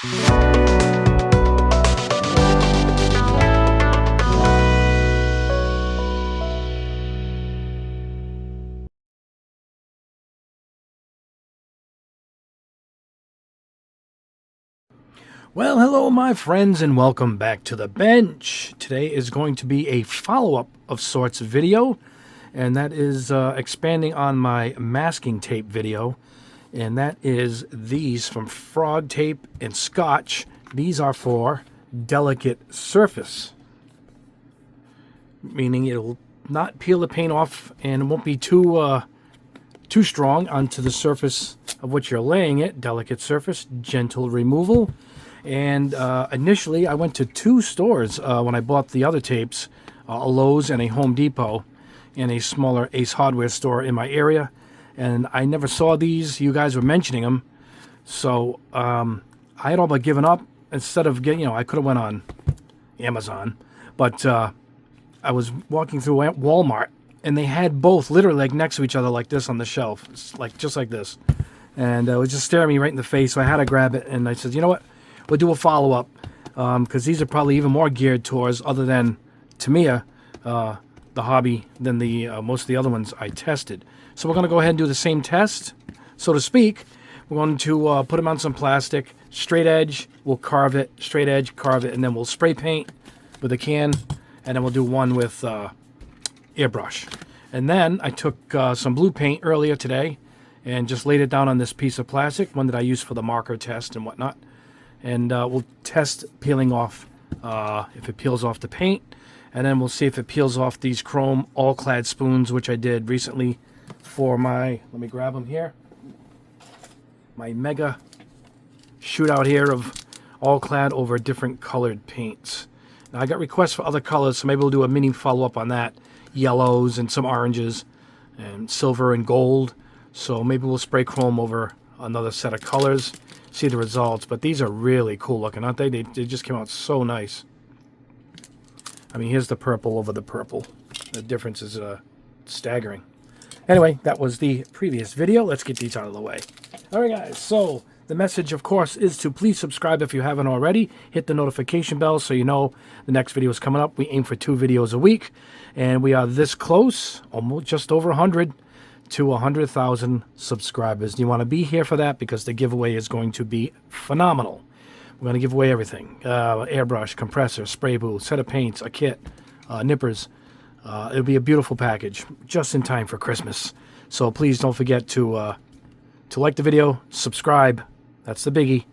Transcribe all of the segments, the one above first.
Well, hello, my friends, and welcome back to the bench. Today is going to be a follow-up of sorts video, and that is expanding on my masking tape video, and that is these from Frogtape and Scotch. These are for delicate surface, meaning it'll not peel the paint off and it won't be too strong onto the surface of what you're laying it. Delicate surface, gentle removal. And initially, I went to two stores when I bought the other tapes, a Lowe's and a Home Depot, and a smaller Ace Hardware store in my area. And I never saw these. You guys were mentioning them. So I had all but given up. Instead of getting, I could have went on Amazon. But I was walking through Walmart, and they had both literally like next to each other like this on the shelf. It's like just like this. And it was just staring me right in the face. So I had to grab it, and I said, you know what? We'll do a follow-up because these are probably even more geared towards, other than Tamiya, the hobby, than the most of the other ones I tested. So we're going to go ahead and do the same test, so to speak. We're going to put them on some plastic, straight edge, we'll carve it, straight edge, carve it, and then we'll spray paint with a can, and then we'll do one with airbrush. And then I took some blue paint earlier today and just laid it down on this piece of plastic, one that I used for the marker test and whatnot. And we'll test peeling off if it peels off the paint, and then we'll see if it peels off these chrome all-clad spoons, which I did recently for my, let me grab them here, my mega shootout here of all-clad over different colored paints. Now I got requests for other colors, so maybe we'll do a mini follow-up on that, yellows and some oranges and silver and gold. So maybe we'll spray chrome over another set of colors, see the results. But these are really cool looking, aren't they? They just came out so nice. I mean, here's the purple over the purple. The difference is staggering. Anyway, that was the previous video. Let's get these out of the way. All right, guys. So the message, of course, is to please subscribe if you haven't already. Hit the notification bell so you know the next video is coming up. We aim for 2 videos a week, and we are this close, almost just over 100, to 100,000 subscribers. You want to be here for that because the giveaway is going to be phenomenal. We're going to give away everything. Airbrush, compressor, spray booth, set of paints, a kit, nippers. It'll be a beautiful package just in time for Christmas. So please don't forget to like the video, subscribe, that's the biggie,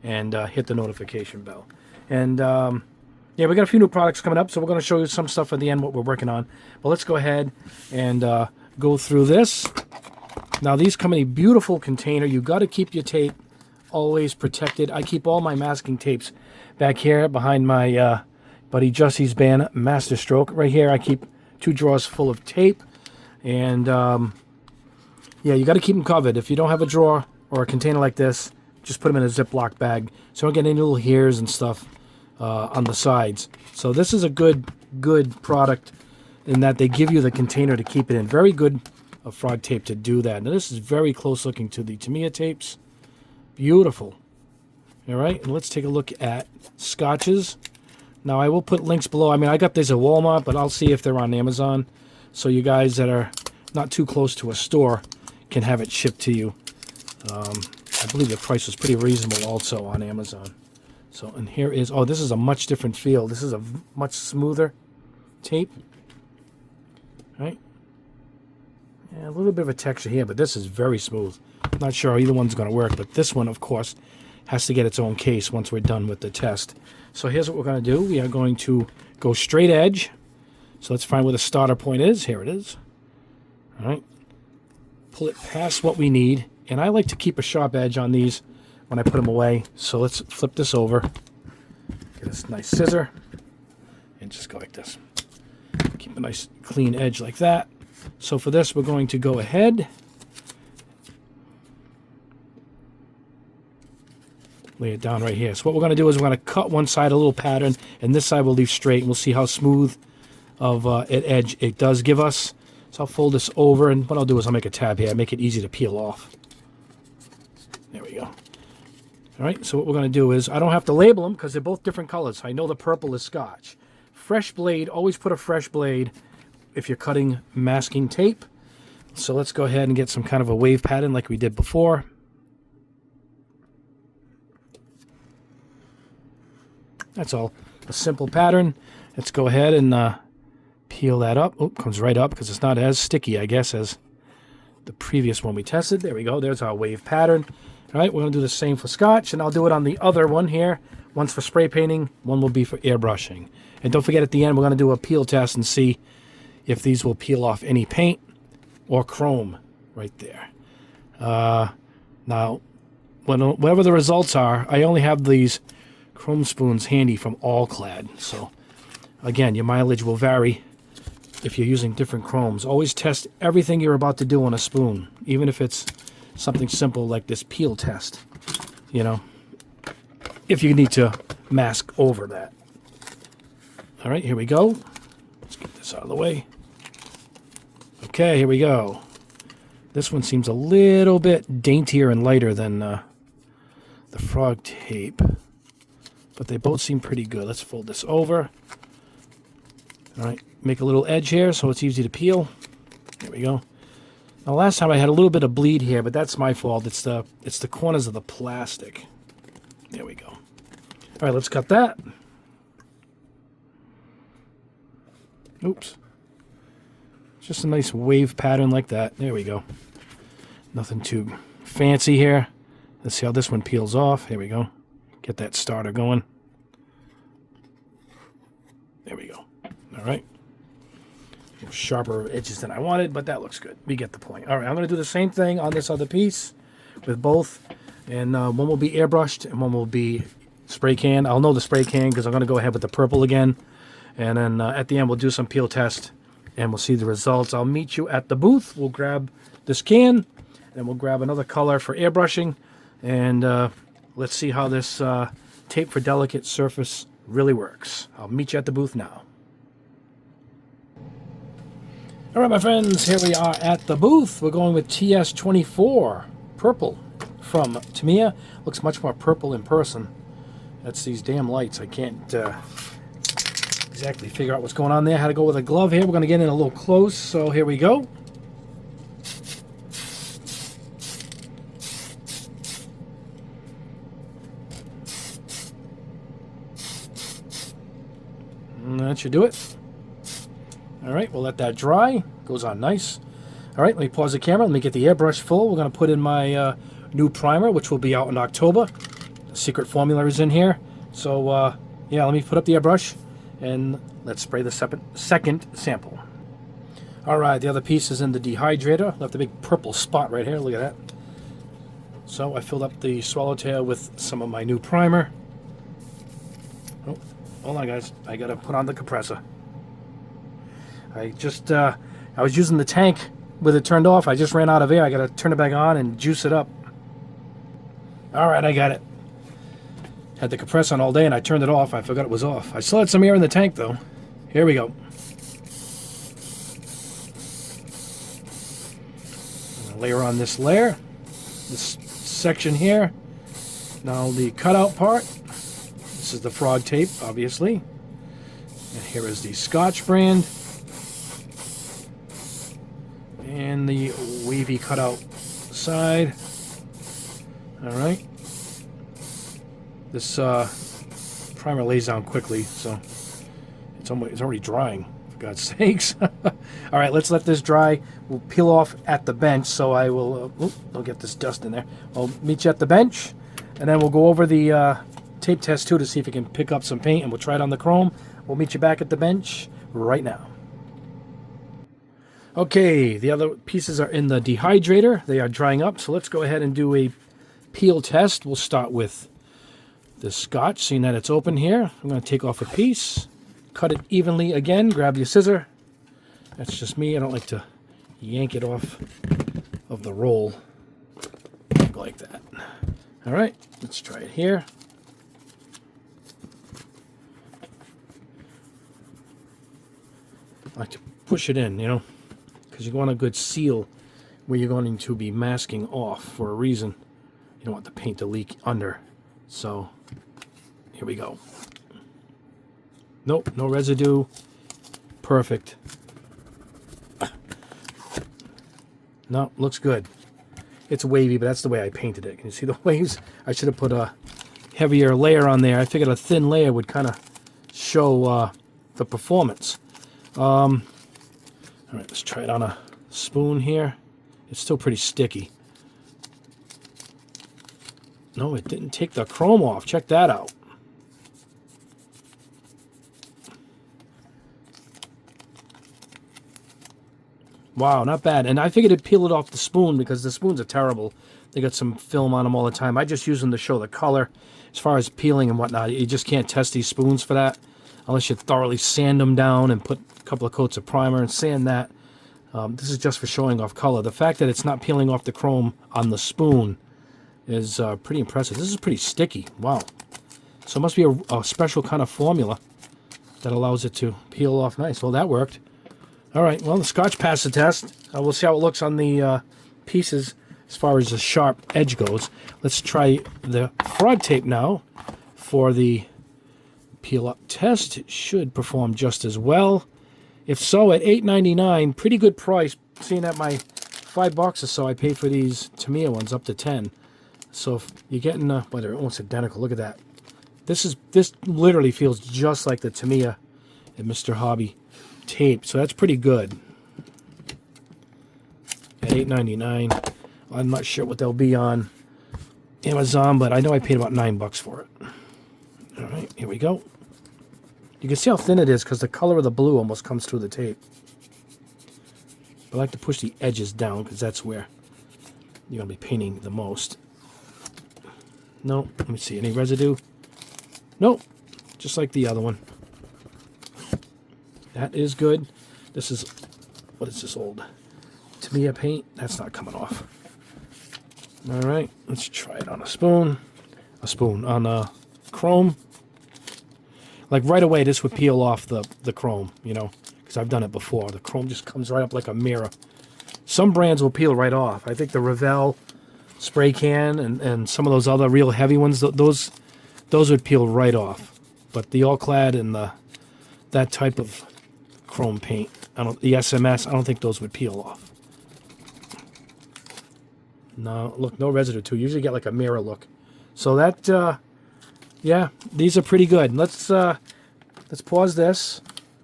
and hit the notification bell. And yeah, we got a few new products coming up, so we're going to show you some stuff at the end, what we're working on. But let's go ahead and go through this. Now these come in a beautiful container. You got to keep your tape always protected. I keep all my masking tapes back here behind my buddy Jussie's band Master Stroke. Right here I keep 2 drawers full of tape, and yeah, you got to keep them covered. If you don't have a drawer or a container like this, just put them in a Ziploc bag so you don't get any little hairs and stuff on the sides. So this is a good product in that they give you the container to keep it in. Very good of Frog Tape to do that. Now this is very close looking to the Tamiya tapes. Beautiful. All right, and let's take a look at Scotches. Now I will put links below. I mean, I got these at Walmart, but I'll see if they're on Amazon, so you guys that are not too close to a store can have it shipped to you. I believe the price was pretty reasonable also on Amazon. So, and here is, oh, this is a much different feel. This is a much smoother tape. Right? Yeah, a little bit of a texture here, but this is very smooth. Not sure either one's going to work, but this one, of course, has to get its own case once we're done with the test. So here's what we're going to do. We are going to go straight edge. So let's find where the starter point is. Here it is. All right. Pull it past what we need. And I like to keep a sharp edge on these when I put them away. So let's flip this over. Get this nice scissor. And just go like this. Keep a nice clean edge like that. So for this, we're going to go ahead. Lay it down right here. So what we're going to do is we're going to cut one side a little pattern, and this side we'll leave straight, and we'll see how smooth of an edge it does give us. So I'll fold this over, and what I'll do is I'll make a tab here, make it easy to peel off. There we go. All right, so what we're going to do is, I don't have to label them because they're both different colors. I know the purple is Scotch. Fresh blade, always put a fresh blade if you're cutting masking tape. So let's go ahead and get some kind of a wave pattern like we did before. That's all, a simple pattern. Let's go ahead and peel that up. Oh, comes right up because it's not as sticky, I guess, as the previous one we tested. There we go, there's our wave pattern. All right, we're going to do the same for Scotch, and I'll do it on the other one here. One's for spray painting, one will be for airbrushing. And don't forget, at the end, we're going to do a peel test and see if these will peel off any paint or chrome right there. Now, whatever the results are, I only have these chrome spoons handy from All-Clad. So, again, your mileage will vary if you're using different chromes. Always test everything you're about to do on a spoon, even if it's something simple like this peel test, you know, if you need to mask over that. All right, here we go. Let's get this out of the way. Okay, here we go. This one seems a little bit daintier and lighter than the Frogtape, but they both seem pretty good. Let's fold this over. All right, make a little edge here so it's easy to peel. There we go. Now, last time I had a little bit of bleed here, but that's my fault. It's the corners of the plastic. There we go. All right, let's cut that. Oops. Just a nice wave pattern like that. There we go. Nothing too fancy here. Let's see how this one peels off. Here we go. Get that starter going. There we go. All right. Sharper edges than I wanted, but that looks good. We get the point. All right, I'm going to do the same thing on this other piece with both, and one will be airbrushed and one will be spray can. I'll know the spray can because I'm going to go ahead with the purple again, and then at the end we'll do some peel test and we'll see the results. I'll meet you at the booth. We'll grab this can and we'll grab another color for airbrushing, and let's see how this tape for delicate surface really works. I'll meet you at the booth now. All right, my friends, here we are at the booth. We're going with TS24 purple from Tamiya. Looks much more purple in person. That's these damn lights. I can't exactly figure out what's going on there. Had to go with a glove here. We're going to get in a little close, so here we go. And that should do it. All right, we'll let that dry. Goes on nice. All right, let me pause the camera. Let me get the airbrush full. We're going to put in my new primer, which will be out in October. The secret formula is in here. So, yeah, let me put up the airbrush, and let's spray the second sample. All right, the other piece is in the dehydrator. Left a big purple spot right here. Look at that. So I filled up the swallowtail with some of my new primer. Oh, hold on, guys. I got to put on the compressor. I was using the tank with it turned off. I just ran out of air. I got to turn it back on and juice it up. All right, I got it. Had the compressor on all day and I turned it off. I forgot it was off. I still had some air in the tank though. Here we go. Layer on this layer, this section here. Now the cutout part. This is the Frogtape, obviously. And here is the Scotch brand. And the wavy cutout side. All right. This primer lays down quickly, so it's already drying, for God's sakes. All right, let's let this dry. We'll peel off at the bench, so I will... don't get this dust in there. I'll meet you at the bench, and then we'll go over the tape test, too, to see if we can pick up some paint, and we'll try it on the chrome. We'll meet you back at the bench right now. Okay, the other pieces are in the dehydrator. They are drying up, so let's go ahead and do a peel test. We'll start with the Scotch, seeing that it's open here. I'm going to take off a piece, cut it evenly again, grab your scissor. That's just me. I don't like to yank it off of the roll like that. All right, let's try it here. I like to push it in, you know, because you want a good seal where you're going to be masking off for a reason. You don't want the paint to leak under So here we go. Nope, no residue. Perfect. No, looks good. It's wavy, but that's the way I painted it. Can you see the waves? I should have put a heavier layer on there. I figured a thin layer would kind of show the performance. All right, let's try it on a spoon here. It's still pretty sticky. No, it didn't take the chrome off. Check that out. Wow, not bad. And I figured it'd peel it off the spoon because the spoons are terrible. They got some film on them all the time. I just use them to show the color. As far as peeling and whatnot, you just can't test these spoons for that unless you thoroughly sand them down and put a couple of coats of primer and sand that. This is just for showing off color. The fact that it's not peeling off the chrome on the spoon is pretty impressive. This is pretty sticky. Wow. So it must be a special kind of formula that allows it to peel off nice. Well, that worked. All right, well, the Scotch passed the test. We'll see how it looks on the pieces as far as the sharp edge goes. Let's try the Frogtape now for the peel-up test. It should perform just as well. If so, at $8.99, pretty good price. Seeing that my $5 or so I paid for these Tamiya ones, up to 10. So if you're getting, well, they're almost identical. Look at that. This literally feels just like the Tamiya and Mr. Hobby tape, so that's pretty good. At $8.99, I'm not sure what they'll be on Amazon, but I know I paid about $9 for it. All right, here we go. You can see how thin it is because the color of the blue almost comes through the tape. I like to push the edges down because that's where you're going to be painting the most. No, let me see, any residue? Nope, just like the other one. That is good. This is, what is this old Tamiya paint? That's not coming off. All right, let's try it on a spoon. On a chrome. Like right away, this would peel off the chrome, you know, because I've done it before. The chrome just comes right up like a mirror. Some brands will peel right off. I think the Revell spray can and some of those other real heavy ones, those would peel right off. But the all-clad and that type of chrome paint, the SMS, I don't think those would peel off. No, look, no residue too. Usually get like a mirror look. So that, yeah, these are pretty good. Let's pause this.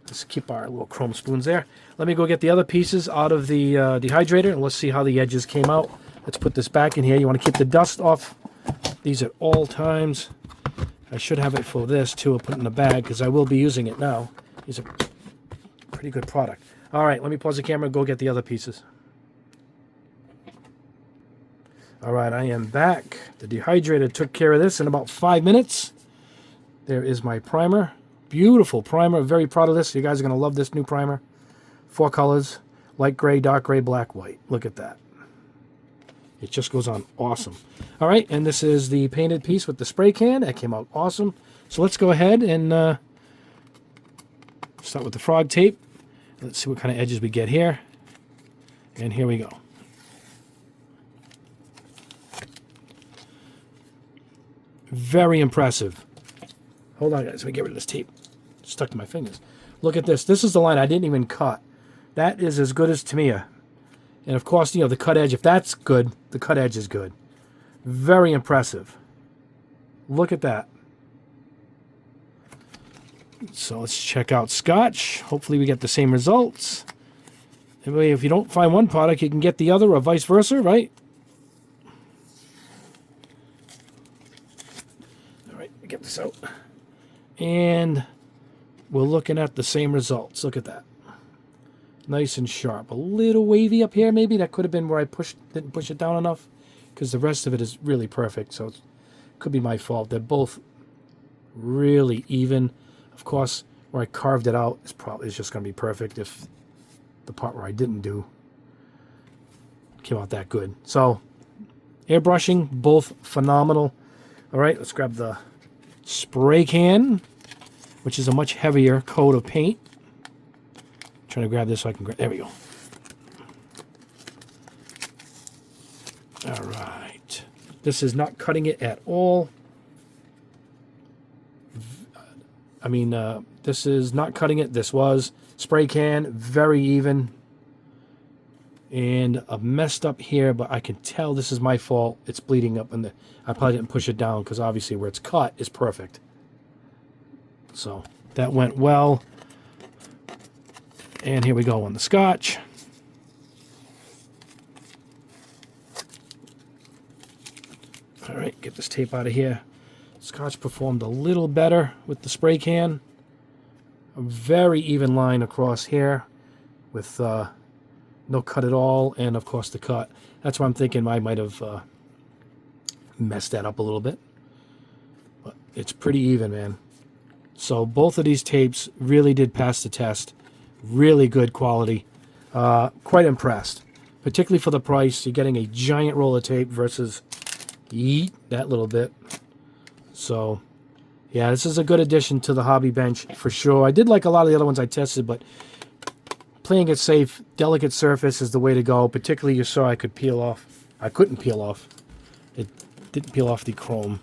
Let's keep our little chrome spoons there. Let me go get the other pieces out of the dehydrator, and let's see how the edges came out. Let's put this back in here. You want to keep the dust off these at all times. I should have it for this too. I'll put it in the bag because I will be using it now. These are pretty good product. All right, let me pause the camera and go get the other pieces. All right, I am back. The dehydrator took care of this in about 5 minutes. There is my primer. Beautiful primer. Very proud of this. You guys are going to love this new primer. 4 colors: light gray, dark gray, black, white. Look at that. It just goes on awesome. All right, and this is the painted piece with the spray can. That came out awesome. So let's go ahead and start with the Frogtape. Let's see what kind of edges we get here. And here we go. Very impressive. Hold on, guys. Let me get rid of this tape. Stuck to my fingers. Look at this. This is the line I didn't even cut. That is as good as Tamiya. And of course, you know, the cut edge, if that's good, the cut edge is good. Very impressive. Look at that. So let's check out Scotch. Hopefully we get the same results. Anyway, if you don't find one product, you can get the other or vice versa, right? All right, get this out. And we're looking at the same results. Look at that. Nice and sharp. A little wavy up here, maybe. That could have been where I didn't push it down enough, because the rest of it is really perfect. So it could be my fault. They're both really even. Of course, where I carved it out is just going to be perfect if the part where I didn't do came out that good. So airbrushing, both phenomenal. All right, let's grab the spray can, which is a much heavier coat of paint. Trying to grab this so I can grab. There we go. All right. This is not cutting it at all. I mean, this is not cutting it. This was spray can, very even. And messed up here, but I can tell this is my fault. It's bleeding up, and I probably didn't push it down because obviously where it's cut is perfect. So that went well. And here we go on the Scotch. All right, get this tape out of here. Scotch performed a little better with the spray can. A very even line across here with no cut at all, and of course the cut. That's why I'm thinking I might have messed that up a little bit. But it's pretty even, man. So both of these tapes really did pass the test. Really good quality. Quite impressed. Particularly for the price. You're getting a giant roll of tape versus that little bit. So, yeah, this is a good addition to the hobby bench for sure. I did like a lot of the other ones I tested, but playing it safe, delicate surface is the way to go. Particularly, you saw I could peel off. I couldn't peel off. It didn't peel off the chrome.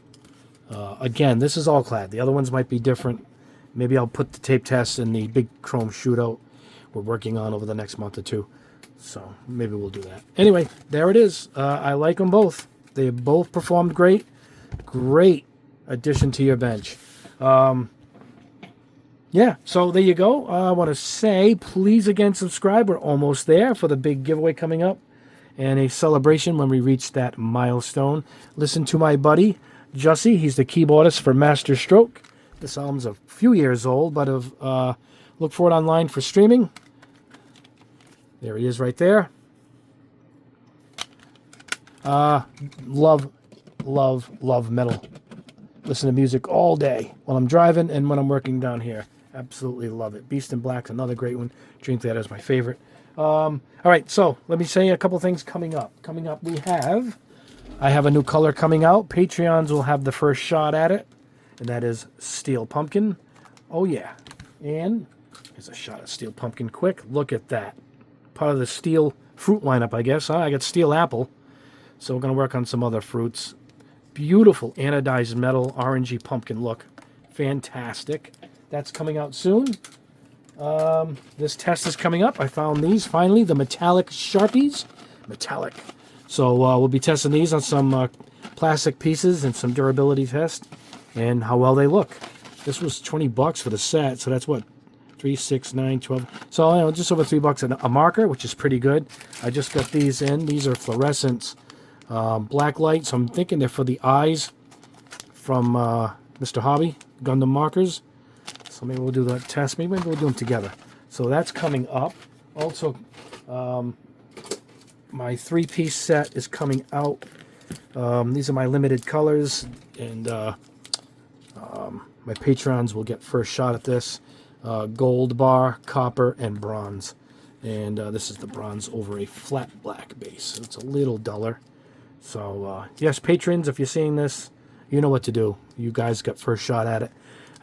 Again, this is all clad. The other ones might be different. Maybe I'll put the tape test in the big chrome shootout we're working on over the next month or two. So maybe we'll do that. Anyway, there it is. I like them both. They both performed great. Great addition to your bench. Yeah, so there you go. I want to say, please again subscribe. We're almost there for the big giveaway coming up and a celebration when we reach that milestone. Listen to my buddy, Jussie. He's the keyboardist for Master Stroke. This album's a few years old, but look for it online for streaming. There he is right there. Love metal. Listen to music all day while I'm driving and when I'm working down here. Absolutely love it. Beast in Black's another great one. Drink That is my favorite. All right, so let me say a couple things coming up. Coming up, I have a new color coming out. Patreons will have the first shot at it, and that is Steel Pumpkin. Oh, yeah. And here's a shot of Steel Pumpkin quick. Look at that. Part of the steel fruit lineup, I guess. Huh? I got Steel Apple, so we're going to work on some other fruits. Beautiful anodized metal, orangey pumpkin look. Fantastic. That's coming out soon. This test is coming up. I found these, finally, the metallic Sharpies. Metallic. So we'll be testing these on some plastic pieces and some durability tests and how well they look. This was $20 for the set, so that's what? 3, 6, 9, 12. So you know, just over $3 a marker, which is pretty good. I just got these in. These are fluorescent black light, so I'm thinking they're for the eyes from Mr. Hobby, Gundam markers. So maybe we'll do that test. Maybe we'll do them together. So that's coming up. Also, my 3-piece set is coming out. These are my limited colors, and my patrons will get first shot at this. Gold bar, copper, and bronze. And this is the bronze over a flat black base. So it's a little duller. So, yes, patrons, if you're seeing this, you know what to do. You guys got first shot at it.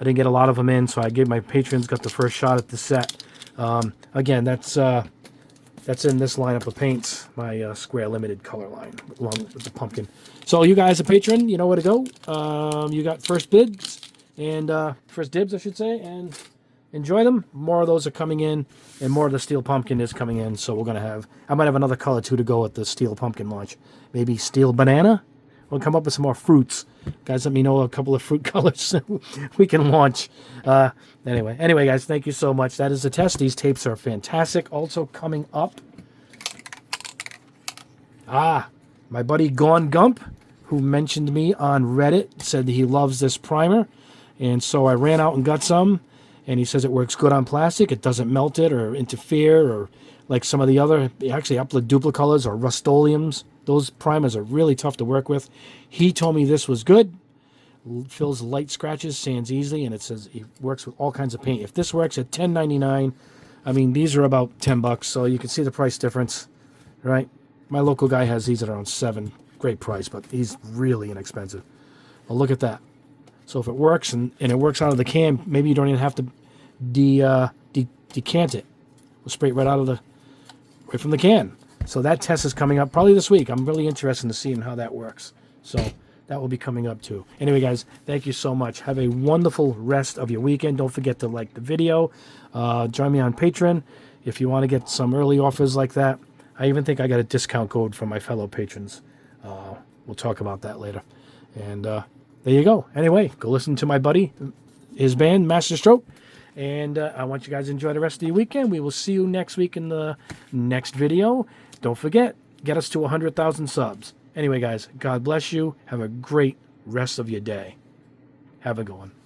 I didn't get a lot of them in, so I gave my patrons got the first shot at the set. Again, that's in this lineup of paints, my square limited color line, along with the pumpkin. So you guys, a patron, you know where to go. You got first dibs, I should say, and enjoy them. More of those are coming in, and more of the Steel Pumpkin is coming in. So we're gonna I might have another color too to go with the Steel Pumpkin launch. Maybe Steel Banana. We'll come up with some more fruits. Guys, let me know a couple of fruit colors we can launch. Anyway, guys, thank you so much. That is the test. These tapes are fantastic. Also coming up, my buddy Gone Gump, who mentioned me on Reddit, said that he loves this primer. And so I ran out and got some. And he says it works good on plastic. It doesn't melt it or interfere or like some of the other, actually duplicolors or Rust-Oleums. Those primers are really tough to work with. He told me this was good. Fills light scratches, sands easily, and it says it works with all kinds of paint. If this works at $10.99, I mean, these are about $10, so you can see the price difference, right? My local guy has these at around $7. Great price, but he's really inexpensive. Well, look at that. So if it works and it works out of the can, maybe you don't even have to decant it. We'll spray it right from the can. So that test is coming up probably this week. I'm really interested in seeing how that works. So that will be coming up too. Anyway, guys, thank you so much. Have a wonderful rest of your weekend. Don't forget to like the video. Join me on Patreon if you want to get some early offers like that. I even think I got a discount code for my fellow patrons. We'll talk about that later. And there you go. Anyway, go listen to my buddy, his band, Master Stroke. And I want you guys to enjoy the rest of your weekend. We will see you next week in the next video. Don't forget, get us to 100,000 subs. Anyway, guys, God bless you. Have a great rest of your day. Have a good one.